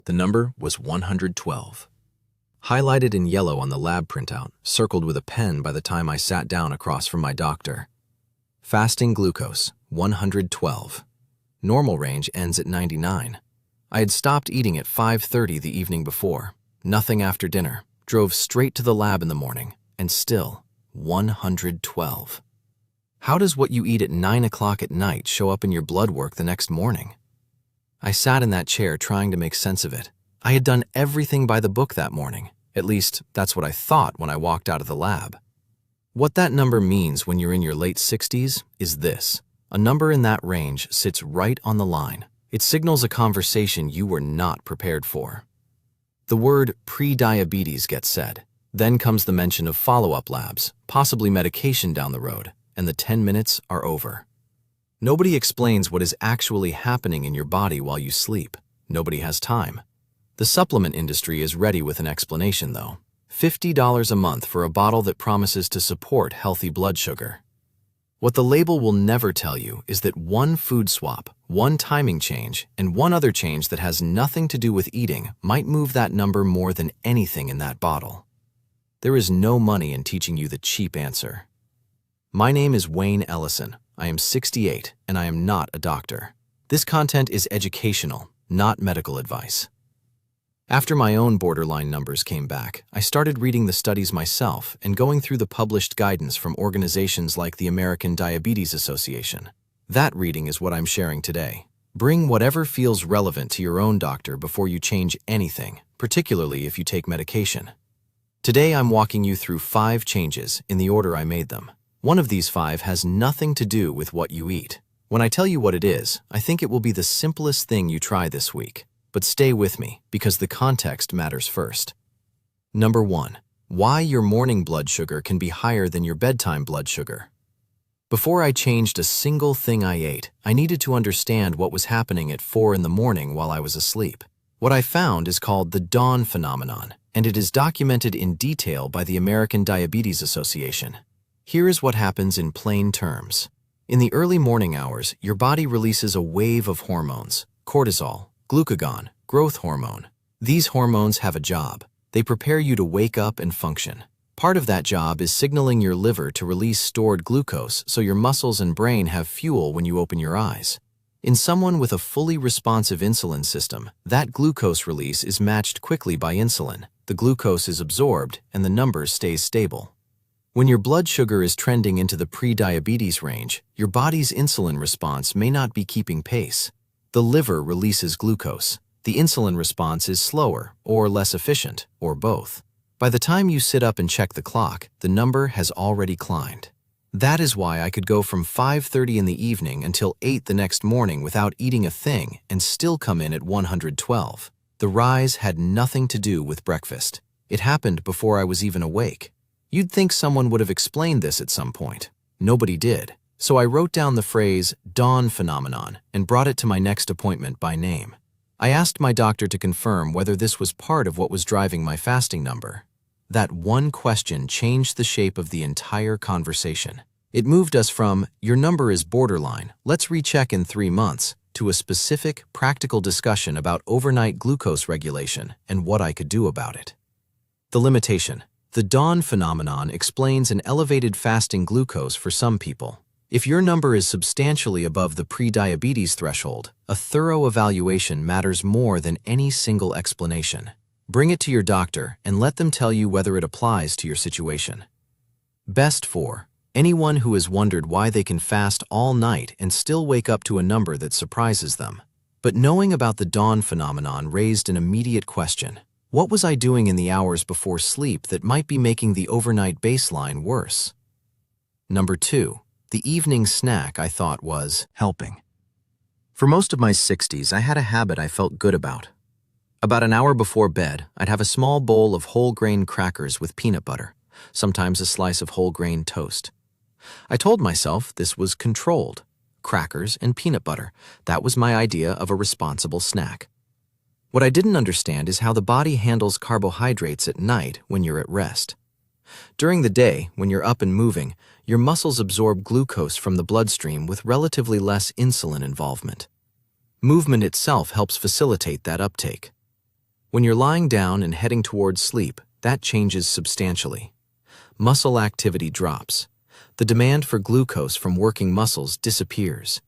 The number was 112. Highlighted in yellow on the lab printout, circled with a pen by the time I sat down across from my doctor. Fasting glucose, 112. Normal range ends at 99. I had stopped eating at 5:30 the evening before, nothing after dinner, drove straight to the lab in the morning, and still 112. How does what you eat at 9 o'clock at night show up in your blood work the next morning? I sat in that chair trying to make sense of it. I had done everything by the book that morning. At least, that's what I thought when I walked out of the lab. What that number means when you're in your late 60s is this. A number in that range sits right on the line. It signals a conversation you were not prepared for. The word prediabetes gets said. Then comes the mention of follow-up labs, possibly medication down the road, and the 10 minutes are over. Nobody explains what is actually happening in your body while you sleep. Nobody has time. The supplement industry is ready with an explanation, though. $50 a month for a bottle that promises to support healthy blood sugar. What the label will never tell you is that one food swap, one timing change, and one other change that has nothing to do with eating might move that number more than anything in that bottle. There is no money in teaching you the cheap answer. My name is Wayne Ellison. I am 68, and I am not a doctor. This content is educational, not medical advice. After my own borderline numbers came back, I started reading the studies myself and going through the published guidance from organizations like the American Diabetes Association. That reading is what I'm sharing today. Bring whatever feels relevant to your own doctor before you change anything, particularly if you take medication. Today I'm walking you through 5 changes in the order I made them. One of these 5 has nothing to do with what you eat. When I tell you what it is, I think it will be the simplest thing you try this week. But stay with me, because the context matters first. Number 1. Why your morning blood sugar can be higher than your bedtime blood sugar. Before I changed a single thing I ate, I needed to understand what was happening at 4 in the morning while I was asleep. What I found is called the dawn phenomenon, and it is documented in detail by the American Diabetes Association. Here is what happens in plain terms. In the early morning hours, your body releases a wave of hormones, cortisol, glucagon, growth hormone. These hormones have a job. They prepare you to wake up and function. Part of that job is signaling your liver to release stored glucose so your muscles and brain have fuel when you open your eyes. In someone with a fully responsive insulin system, that glucose release is matched quickly by insulin. The glucose is absorbed and the number stays stable. When your blood sugar is trending into the prediabetes range, your body's insulin response may not be keeping pace. The liver releases glucose. The insulin response is slower or less efficient, or both. By the time you sit up and check the clock, the number has already climbed. That is why I could go from 5:30 in the evening until 8 the next morning without eating a thing and still come in at 112. The rise had nothing to do with breakfast. It happened before I was even awake. You'd think someone would have explained this at some point. Nobody did. So I wrote down the phrase dawn phenomenon and brought it to my next appointment by name. I asked my doctor to confirm whether this was part of what was driving my fasting number. That one question changed the shape of the entire conversation. It moved us from, your number is borderline, let's recheck in 3 months, to a specific, practical discussion about overnight glucose regulation and what I could do about it. The limitation. The dawn phenomenon explains an elevated fasting glucose for some people. If your number is substantially above the prediabetes threshold, a thorough evaluation matters more than any single explanation. Bring it to your doctor and let them tell you whether it applies to your situation. Best for anyone who has wondered why they can fast all night and still wake up to a number that surprises them. But knowing about the dawn phenomenon raised an immediate question. What was I doing in the hours before sleep that might be making the overnight baseline worse? Number 2. The evening snack I thought was helping. For most of my 60s, I had a habit I felt good about. About an hour before bed, I'd have a small bowl of whole grain crackers with peanut butter, sometimes a slice of whole grain toast. I told myself this was controlled. Crackers and peanut butter, that was my idea of a responsible snack. What I didn't understand is how the body handles carbohydrates at night when you're at rest. During the day, when you're up and moving, your muscles absorb glucose from the bloodstream with relatively less insulin involvement. Movement itself helps facilitate that uptake. When you're lying down and heading towards sleep, that changes substantially. Muscle activity drops. The demand for glucose from working muscles disappears.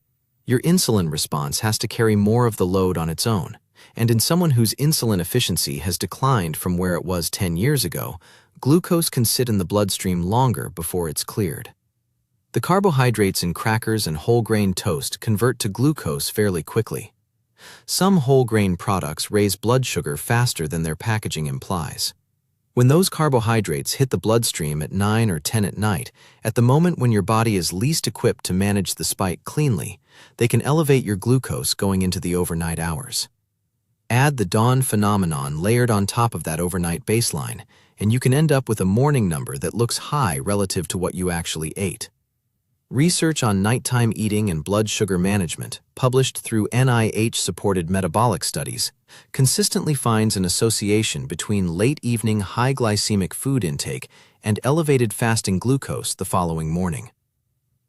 Your insulin response has to carry more of the load on its own, and in someone whose insulin efficiency has declined from where it was 10 years ago, glucose can sit in the bloodstream longer before it's cleared. The carbohydrates in crackers and whole grain toast convert to glucose fairly quickly. Some whole grain products raise blood sugar faster than their packaging implies. When those carbohydrates hit the bloodstream at 9 or 10 at night, at the moment when your body is least equipped to manage the spike cleanly, they can elevate your glucose going into the overnight hours. Add the dawn phenomenon layered on top of that overnight baseline, and you can end up with a morning number that looks high relative to what you actually ate. Research on nighttime eating and blood sugar management, published through NIH-supported metabolic studies, consistently finds an association between late-evening high glycemic food intake and elevated fasting glucose the following morning.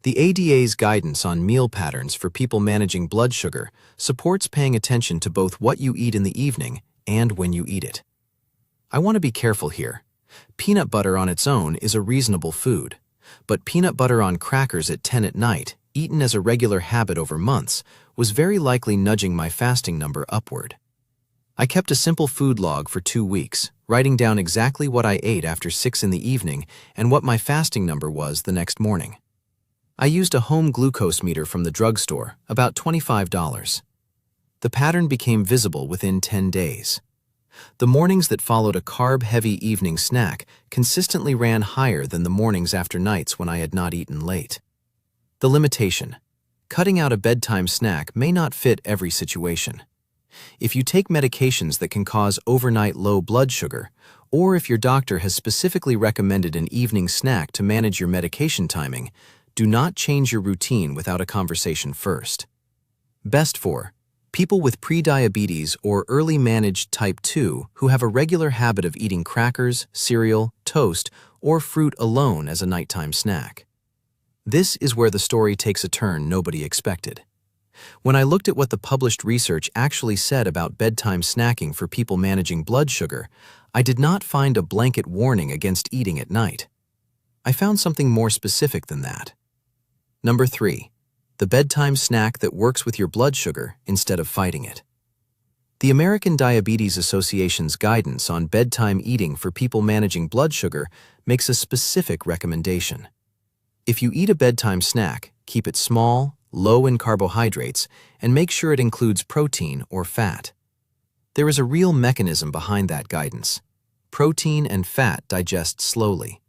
The ADA's guidance on meal patterns for people managing blood sugar supports paying attention to both what you eat in the evening and when you eat it. I want to be careful here. Peanut butter on its own is a reasonable food, but peanut butter on crackers at 10 at night, eaten as a regular habit over months, was very likely nudging my fasting number upward. I kept a simple food log for 2 weeks, writing down exactly what I ate after 6 in the evening and what my fasting number was the next morning. I used a home glucose meter from the drugstore, about $25. The pattern became visible within 10 days. The mornings that followed a carb-heavy evening snack consistently ran higher than the mornings after nights when I had not eaten late. The limitation: cutting out a bedtime snack may not fit every situation. If you take medications that can cause overnight low blood sugar, or if your doctor has specifically recommended an evening snack to manage your medication timing, do not change your routine without a conversation first. Best for people with prediabetes or early managed type 2 who have a regular habit of eating crackers, cereal, toast, or fruit alone as a nighttime snack. This is where the story takes a turn nobody expected. When I looked at what the published research actually said about bedtime snacking for people managing blood sugar, I did not find a blanket warning against eating at night. I found something more specific than that. Number 3. The bedtime snack that works with your blood sugar instead of fighting it. The American Diabetes Association's guidance on bedtime eating for people managing blood sugar makes a specific recommendation. If you eat a bedtime snack, keep it small, low in carbohydrates, and make sure it includes protein or fat. There is a real mechanism behind that guidance. Protein and fat digest slowly.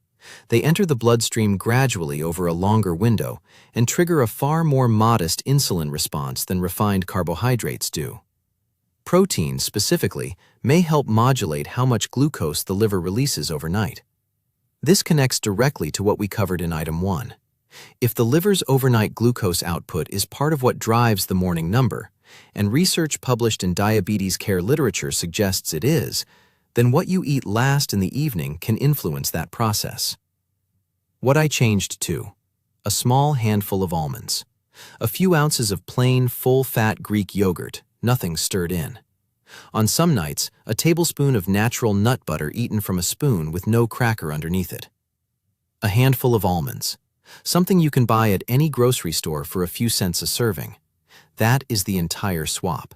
They enter the bloodstream gradually over a longer window and trigger a far more modest insulin response than refined carbohydrates do. Protein, specifically, may help modulate how much glucose the liver releases overnight. This connects directly to what we covered in Item 1. If the liver's overnight glucose output is part of what drives the morning number, and research published in diabetes care literature suggests it is, then what you eat last in the evening can influence that process. What I changed to: a small handful of almonds, a few ounces of plain, full-fat Greek yogurt, nothing stirred in. On some nights, a tablespoon of natural nut butter eaten from a spoon with no cracker underneath it. A handful of almonds, something you can buy at any grocery store for a few cents a serving. That is the entire swap.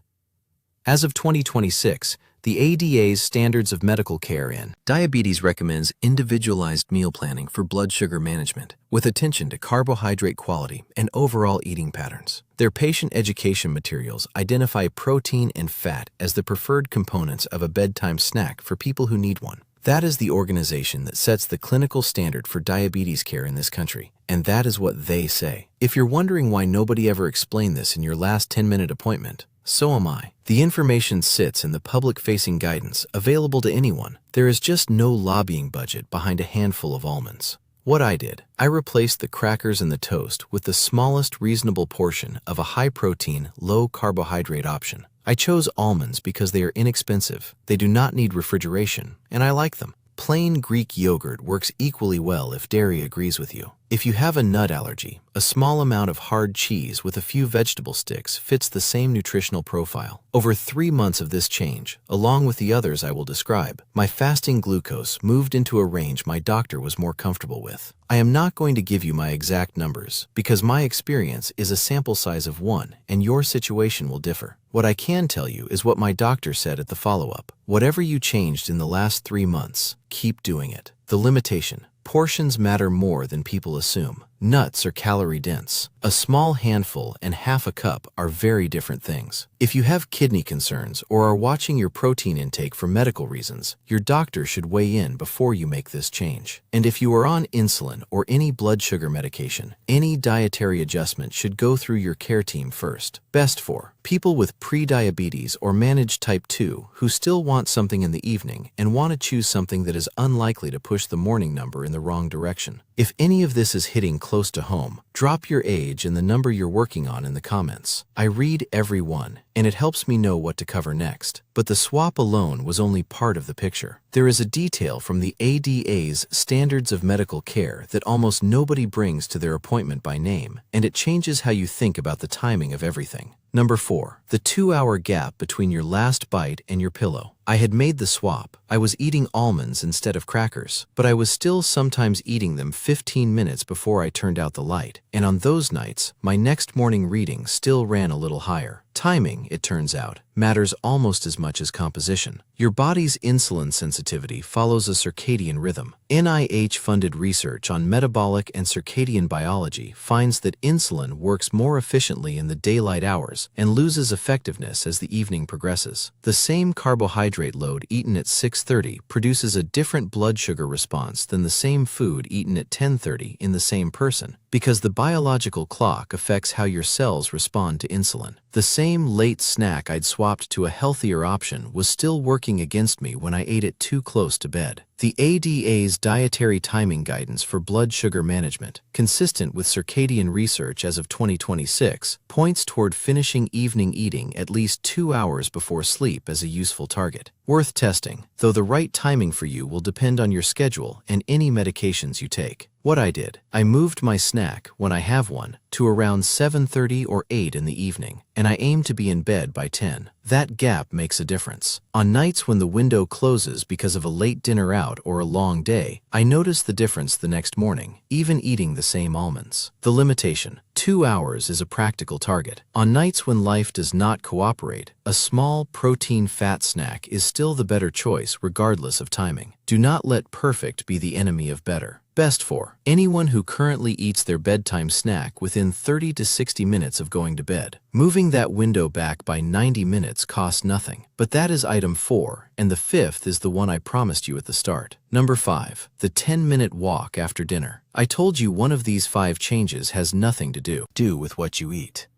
As of 2026, the ADA's Standards of Medical Care in Diabetes recommends individualized meal planning for blood sugar management, with attention to carbohydrate quality and overall eating patterns. Their patient education materials identify protein and fat as the preferred components of a bedtime snack for people who need one. That is the organization that sets the clinical standard for diabetes care in this country, and that is what they say. If you're wondering why nobody ever explained this in your last 10-minute appointment, so am I. The information sits in the public-facing guidance available to anyone. There is just no lobbying budget behind a handful of almonds. What I did, I replaced the crackers and the toast with the smallest reasonable portion of a high-protein, low-carbohydrate option. I chose almonds because they are inexpensive, they do not need refrigeration, and I like them. Plain Greek yogurt works equally well if dairy agrees with you. If you have a nut allergy, a small amount of hard cheese with a few vegetable sticks fits the same nutritional profile. Over 3 months of this change, along with the others I will describe, my fasting glucose moved into a range my doctor was more comfortable with. I am not going to give you my exact numbers because my experience is a sample size of 1 and your situation will differ. What I can tell you is what my doctor said at the follow-up. Whatever you changed in the last 3 months, keep doing it. The limitation: portions matter more than people assume. Nuts are calorie-dense. A small handful and half a cup are very different things. If you have kidney concerns or are watching your protein intake for medical reasons, your doctor should weigh in before you make this change. And if you are on insulin or any blood sugar medication, any dietary adjustment should go through your care team first. Best for people with prediabetes or managed type 2 who still want something in the evening and want to choose something that is unlikely to push the morning number in the wrong direction. If any of this is hitting close to home, drop your age and the number you're working on in the comments. I read every one, and it helps me know what to cover next. But the swap alone was only part of the picture. There is a detail from the ADA's Standards of Medical Care that almost nobody brings to their appointment by name, and it changes how you think about the timing of everything. Number 4. The 2-hour gap between your last bite and your pillow. I had made the swap. I was eating almonds instead of crackers, but I was still sometimes eating them 15 minutes before I turned out the light, and on those nights, my next morning reading still ran a little higher. Timing, it turns out, matters almost as much as composition. Your body's insulin sensitivity follows a circadian rhythm. NIH-funded research on metabolic and circadian biology finds that insulin works more efficiently in the daylight hours and loses effectiveness as the evening progresses. The same carbohydrate load eaten at 6:30 produces a different blood sugar response than the same food eaten at 10:30 in the same person, because the biological clock affects how your cells respond to insulin. The same late snack I'd swapped to a healthier option was still working against me when I ate it too close to bed. The ADA's dietary timing guidance for blood sugar management, consistent with circadian research as of 2026, points toward finishing evening eating at least 2 hours before sleep as a useful target. Worth testing, though the right timing for you will depend on your schedule and any medications you take. What I did, I moved my snack, when I have one, to around 7:30 or 8 in the evening, and I aim to be in bed by 10. That gap makes a difference. On nights when the window closes because of a late dinner out or a long day, I notice the difference the next morning, even eating the same almonds. The limitation: 2 hours is a practical target. On nights when life does not cooperate, a small protein-fat snack is still the better choice regardless of timing. Do not let perfect be the enemy of better. Best for anyone who currently eats their bedtime snack within 30 to 60 minutes of going to bed. Moving that window back by 90 minutes costs nothing. But that is item 4, and the 5th is the one I promised you at the start. Number 5. The 10-minute walk after dinner. I told you one of these 5 changes has nothing to do with what you eat.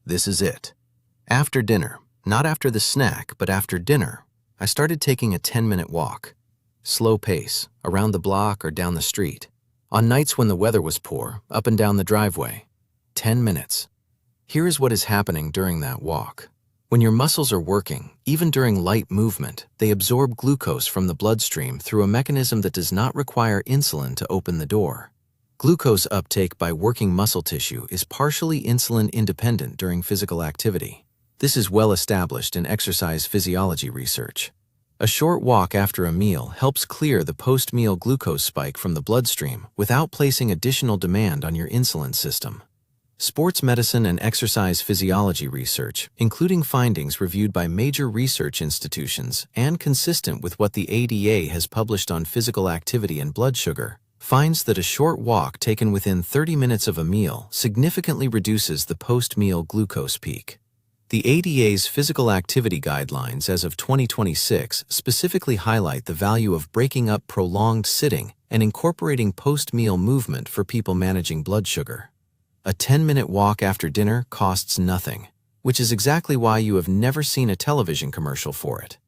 This is it. After dinner, not after the snack, but after dinner, I started taking a 10-minute walk. Slow pace, around the block or down the street. On nights when the weather was poor, up and down the driveway. 10 minutes. Here is what is happening during that walk. When your muscles are working, even during light movement, they absorb glucose from the bloodstream through a mechanism that does not require insulin to open the door. Glucose uptake by working muscle tissue is partially insulin independent during physical activity. This is well established in exercise physiology research. A short walk after a meal helps clear the post-meal glucose spike from the bloodstream without placing additional demand on your insulin system. Sports medicine and exercise physiology research, including findings reviewed by major research institutions and consistent with what the ADA has published on physical activity and blood sugar, finds that a short walk taken within 30 minutes of a meal significantly reduces the post-meal glucose peak. The ADA's physical activity guidelines as of 2026 specifically highlight the value of breaking up prolonged sitting and incorporating post-meal movement for people managing blood sugar. A 10-minute walk after dinner costs nothing, which is exactly why you have never seen a television commercial for it.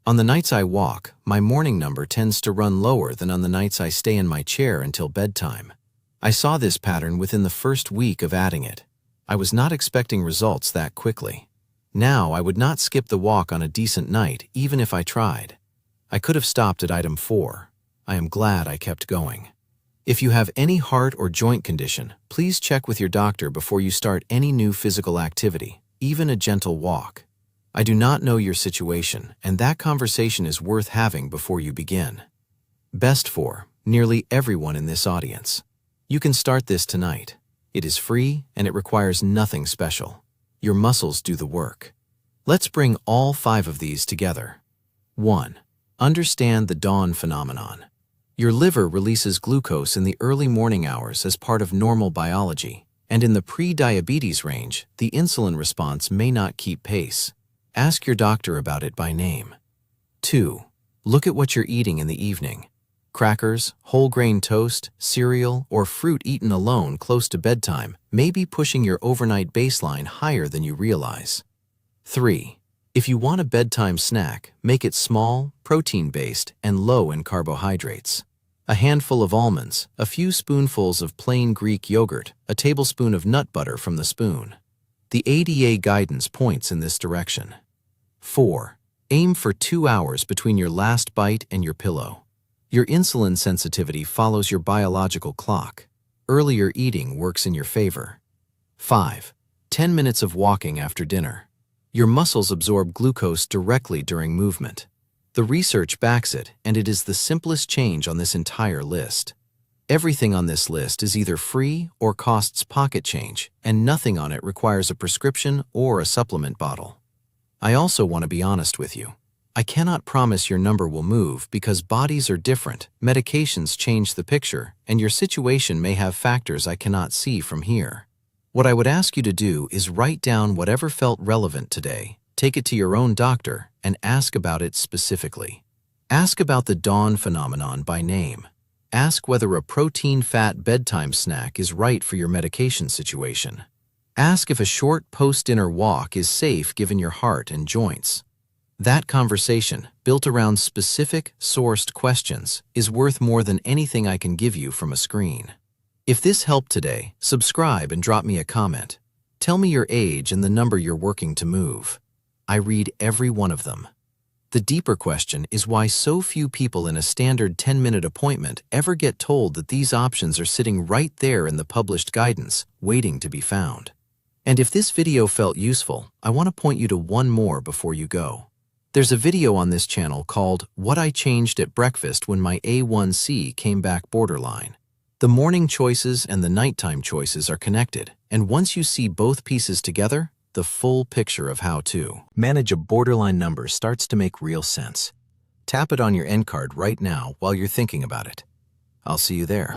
On the nights I walk, my morning number tends to run lower than on the nights I stay in my chair until bedtime. I saw this pattern within the first week of adding it. I was not expecting results that quickly. Now I would not skip the walk on a decent night, even if I tried. I could have stopped at item 4. I am glad I kept going. If you have any heart or joint condition, please check with your doctor before you start any new physical activity, even a gentle walk. I do not know your situation, and that conversation is worth having before you begin. Best for nearly everyone in this audience. You can start this tonight. It is free and it requires nothing special. Your muscles do the work. Let's bring all 5 of these together. 1. Understand the dawn phenomenon. Your liver releases glucose in the early morning hours as part of normal biology, and in the pre-diabetes range, the insulin response may not keep pace. Ask your doctor about it by name. 2. Look at what you're eating in the evening. Crackers, whole grain toast, cereal, or fruit eaten alone close to bedtime may be pushing your overnight baseline higher than you realize. 3. If you want a bedtime snack, make it small, protein-based, and low in carbohydrates. A handful of almonds, a few spoonfuls of plain Greek yogurt, a tablespoon of nut butter from the spoon. The ADA guidance points in this direction. 4. Aim for 2 hours between your last bite and your pillow. Your insulin sensitivity follows your biological clock. Earlier eating works in your favor. 5. 10 minutes of walking after dinner. Your muscles absorb glucose directly during movement. The research backs it, and it is the simplest change on this entire list. Everything on this list is either free or costs pocket change, and nothing on it requires a prescription or a supplement bottle. I also want to be honest with you. I cannot promise your number will move because bodies are different, medications change the picture, and your situation may have factors I cannot see from here. What I would ask you to do is write down whatever felt relevant today, take it to your own doctor, and ask about it specifically. Ask about the dawn phenomenon by name. Ask whether a protein-fat bedtime snack is right for your medication situation. Ask if a short post-dinner walk is safe given your heart and joints. That conversation, built around specific, sourced questions, is worth more than anything I can give you from a screen. If this helped today, subscribe and drop me a comment. Tell me your age and the number you're working to move. I read every one of them. The deeper question is why so few people in a standard 10-minute appointment ever get told that these options are sitting right there in the published guidance, waiting to be found. And if this video felt useful, I want to point you to one more before you go. There's a video on this channel called What I Changed at Breakfast When My A1C Came Back Borderline. The morning choices and the nighttime choices are connected, and once you see both pieces together, the full picture of how to manage a borderline number starts to make real sense. Tap it on your end card right now while you're thinking about it. I'll see you there.